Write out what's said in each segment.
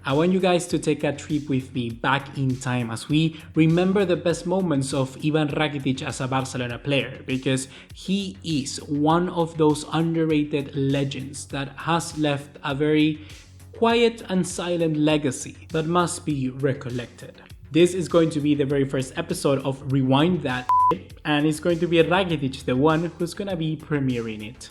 I want you guys to take a trip with me back in time as we remember the best moments of Ivan Rakitic as a Barcelona player, because he is one of those underrated legends that has left a very quiet and silent legacy that must be recollected. This is going to be the very first episode of Rewind That, and it's going to be Rakitic, the one who's gonna be premiering it.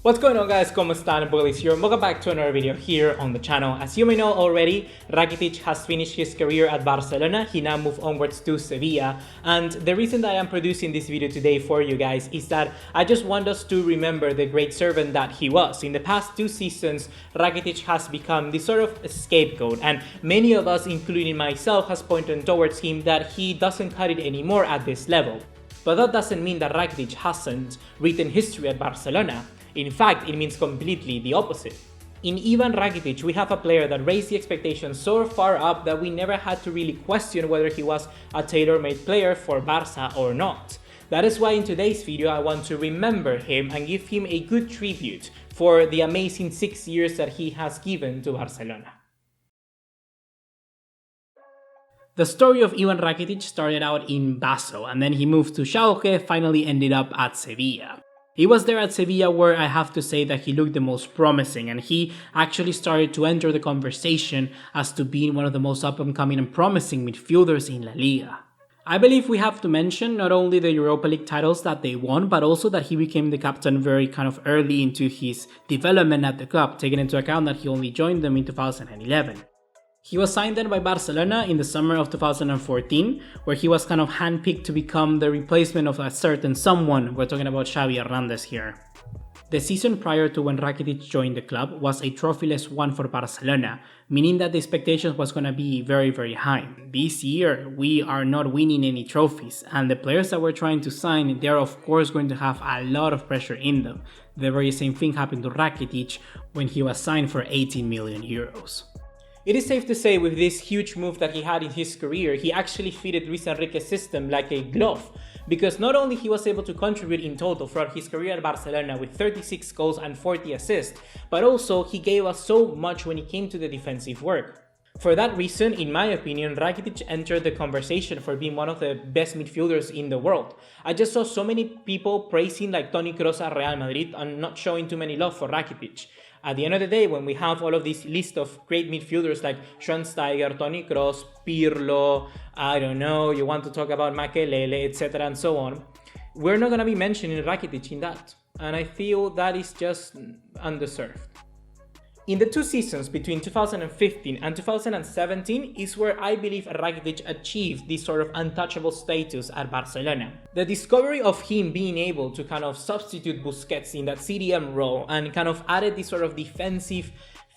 What's going on, guys? ¿Cómo están? Bullies here. Welcome back to another video here on the channel. As you may know already, Rakitic has finished his career at Barcelona. He now moved onwards to Sevilla. And the reason that I am producing this video today for you guys is that I just want us to remember the great servant that he was. In the past 2 seasons, Rakitic has become this sort of scapegoat. And many of us, including myself, has pointed towards him that he doesn't cut it anymore at this level. But that doesn't mean that Rakitic hasn't written history at Barcelona. In fact, it means completely the opposite. In Ivan Rakitic, we have a player that raised the expectations so far up that we never had to really question whether he was a tailor-made player for Barça or not. That is why in today's video I want to remember him and give him a good tribute for the amazing 6 years that he has given to Barcelona. The story of Ivan Rakitic started out in Basel, and then he moved to Schalke, finally ended up at Sevilla. He was there at Sevilla where I have to say that he looked the most promising, and he actually started to enter the conversation as to being one of the most up-and-coming and promising midfielders in La Liga. I believe we have to mention not only the Europa League titles that they won, but also that he became the captain very kind of early into his development at the club, taking into account that he only joined them in 2011. He was signed then by Barcelona in the summer of 2014, where he was kind of handpicked to become the replacement of a certain someone. We're talking about Xavi Hernández here. The season prior to when Rakitic joined the club was a trophyless one for Barcelona, meaning that the expectations was going to be very, very high. This year, we are not winning any trophies, and the players that we're trying to sign, they're of course going to have a lot of pressure in them. The very same thing happened to Rakitic when he was signed for 18 million euros. It is safe to say with this huge move that he had in his career, he actually fitted Luis Enrique's system like a glove, because not only he was able to contribute in total throughout his career at Barcelona with 36 goals and 40 assists, but also he gave us so much when it came to the defensive work. For that reason, in my opinion, Rakitic entered the conversation for being one of the best midfielders in the world. I just saw so many people praising like Toni Kroos at Real Madrid and not showing too many love for Rakitic. At the end of the day, when we have all of this list of great midfielders like Schweinsteiger, Toni Kroos, Pirlo, I don't know, you want to talk about Makelele, etc. and so on, we're not going to be mentioning Rakitic in that. And I feel that is just undeserved. In the 2 seasons between 2015 and 2017 is where I believe Rakitic achieved this sort of untouchable status at Barcelona. The discovery of him being able to kind of substitute Busquets in that CDM role and kind of added this sort of defensive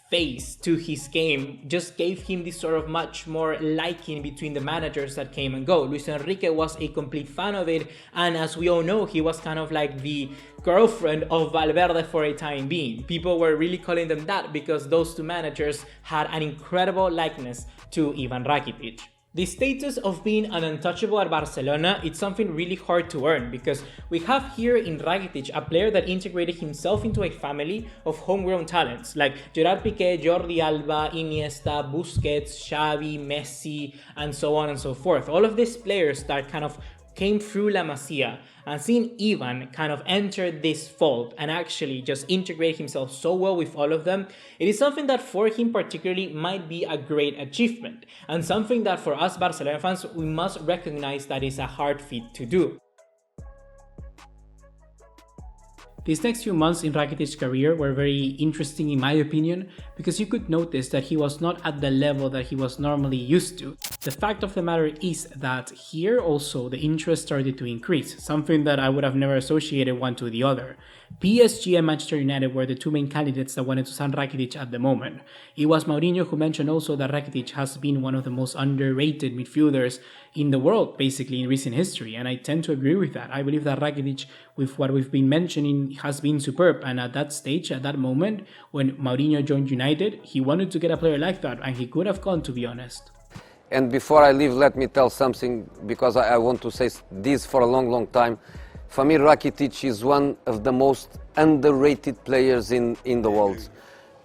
face to his game just gave him this sort of much more liking between the managers that came and go. Luis Enrique was a complete fan of it, and as we all know, he was kind of like the girlfriend of Valverde for a time being. People were really calling them that because those 2 managers had an incredible likeness to Ivan Rakitic. The status of being an untouchable at Barcelona, it's something really hard to earn because we have here in Rakitic a player that integrated himself into a family of homegrown talents like Gerard Piqué, Jordi Alba, Iniesta, Busquets, Xavi, Messi, and so on and so forth. All of these players that kind of came through La Masia, and seeing Ivan kind of enter this fold and actually just integrate himself so well with all of them, it is something that for him particularly might be a great achievement, and something that for us Barcelona fans we must recognize that is a hard feat to do. These next few months in Rakitic's career were very interesting in my opinion because you could notice that he was not at the level that he was normally used to. The fact of the matter is that here also the interest started to increase, something that I would have never associated one to the other. PSG and Manchester United were the 2 main candidates that wanted to sign Rakitic at the moment. It was Mourinho who mentioned also that Rakitic has been one of the most underrated midfielders in the world, basically in recent history, and I tend to agree with that. I believe that Rakitic, with what we've been mentioning, has been superb, and at that stage, at that moment, when Mourinho joined United, he wanted to get a player like that, and he could have gone, to be honest. And before I leave, let me tell something, because I want to say this for a long time. Ivan Rakitic is one of the most underrated players in the world.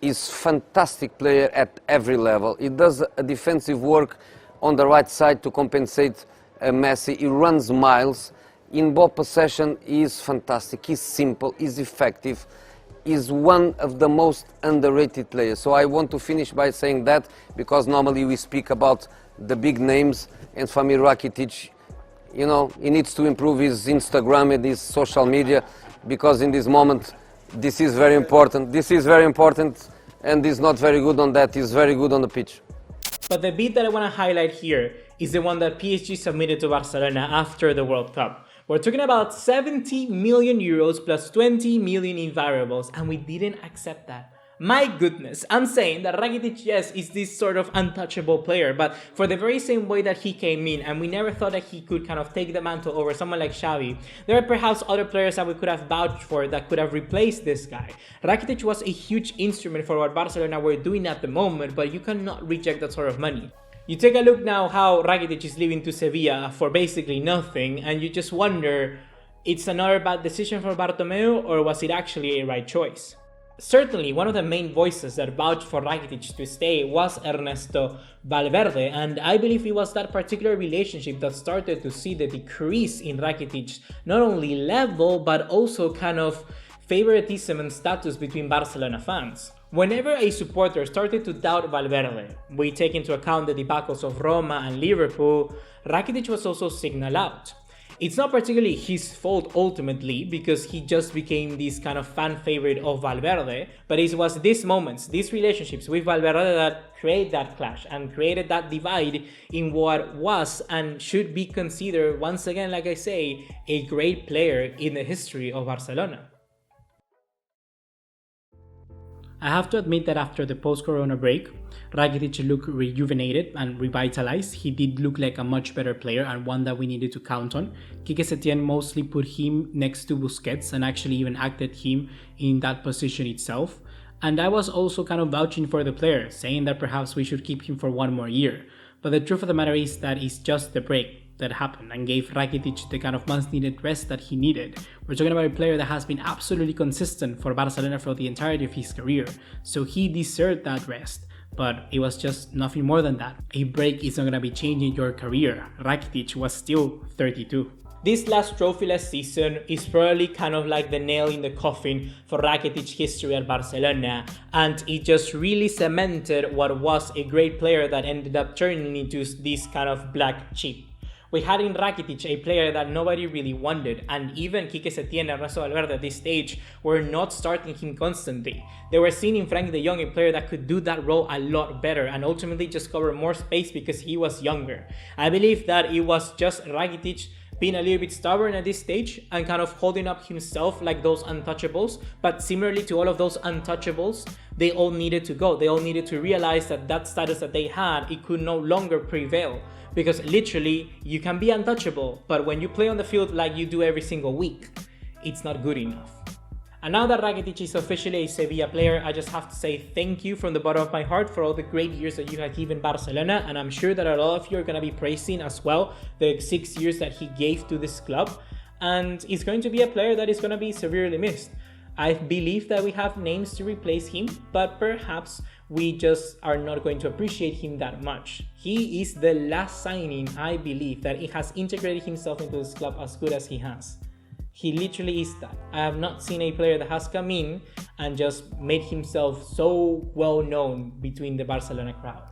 He's a fantastic player at every level. He does a defensive work on the right side to compensate Messi. He runs miles. In ball possession, he is fantastic. He's simple, he's effective. He's one of the most underrated players. So I want to finish by saying that, because normally we speak about the big names, and Ivan Rakitic, you know, he needs to improve his Instagram and his social media, because in this moment this is very important. This is very important, and he's not very good on that. He's very good on the pitch. But the bit that I want to highlight here is the one that PSG submitted to Barcelona after the World Cup. We're talking about 70 million euros plus 20 million in variables, and we didn't accept that. My goodness, I'm saying that Rakitic, yes, is this sort of untouchable player, but for the very same way that he came in, and we never thought that he could kind of take the mantle over someone like Xavi, there are perhaps other players that we could have vouched for that could have replaced this guy. Rakitic was a huge instrument for what Barcelona were doing at the moment, but you cannot reject that sort of money. You take a look now how Rakitic is leaving to Sevilla for basically nothing, and you just wonder, it's another bad decision for Bartomeu, or was it actually a right choice? Certainly, one of the main voices that vouched for Rakitic to stay was Ernesto Valverde, and I believe it was that particular relationship that started to see the decrease in Rakitic's not only level, but also kind of favoritism and status between Barcelona fans. Whenever a supporter started to doubt Valverde, we take into account the debacles of Roma and Liverpool, Rakitic was also signaled out. It's not particularly his fault ultimately, because he just became this kind of fan favorite of Valverde, but it was these moments, these relationships with Valverde that created that clash and created that divide in what was and should be considered, once again, like I say, a great player in the history of Barcelona. I have to admit that after the post-corona break, Rakitic looked rejuvenated and revitalized. He did look like a much better player and one that we needed to count on. Quique Setién mostly put him next to Busquets and actually even acted him in that position itself. And I was also kind of vouching for the player, saying that perhaps we should keep him for one more year. But the truth of the matter is that it's just the break that happened and gave Rakitic the kind of much needed rest that he needed. We're talking about a player that has been absolutely consistent for Barcelona for the entirety of his career, so he deserved that rest. But it was just nothing more than that. A break is not going to be changing your career. Rakitic was still 32. This last trophyless season is probably kind of like the nail in the coffin for Rakitic's history at Barcelona, and it just really cemented what was a great player that ended up turning into this kind of black sheep. We had in Rakitic a player that nobody really wanted, and even Quique Setién and Ernesto Valverde at this stage were not starting him constantly. They were seeing in Frank de Jong a player that could do that role a lot better and ultimately just cover more space because he was younger. I believe that it was just Rakitic being a little bit stubborn at this stage and kind of holding up himself like those untouchables, but similarly to all of those untouchables, they all needed to go. They all needed to realize that that status that they had, it could no longer prevail. Because literally, you can be untouchable, but when you play on the field like you do every single week, it's not good enough. And now that Rakitic is officially a Sevilla player, I just have to say thank you from the bottom of my heart for all the great years that you have given Barcelona, and I'm sure that a lot of you are going to be praising as well the 6 years that he gave to this club, and he's going to be a player that is going to be severely missed. I believe that we have names to replace him, but perhaps we just are not going to appreciate him that much. He is the last signing, I believe, that he has integrated himself into this club as good as he has. He literally is that. I have not seen a player that has come in and just made himself so well known between the Barcelona crowd.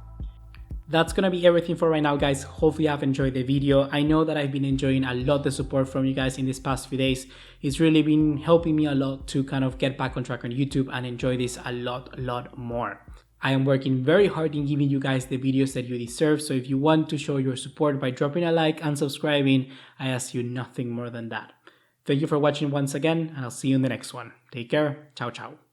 That's gonna be everything for right now, guys. Hopefully you have enjoyed the video. I know that I've been enjoying a lot the support from you guys in these past few days. It's really been helping me a lot to kind of get back on track on YouTube and enjoy this a lot more. I am working very hard in giving you guys the videos that you deserve, so if you want to show your support by dropping a like and subscribing, I ask you nothing more than that. Thank you for watching once again, and I'll see you in the next one. Take care. Ciao, ciao.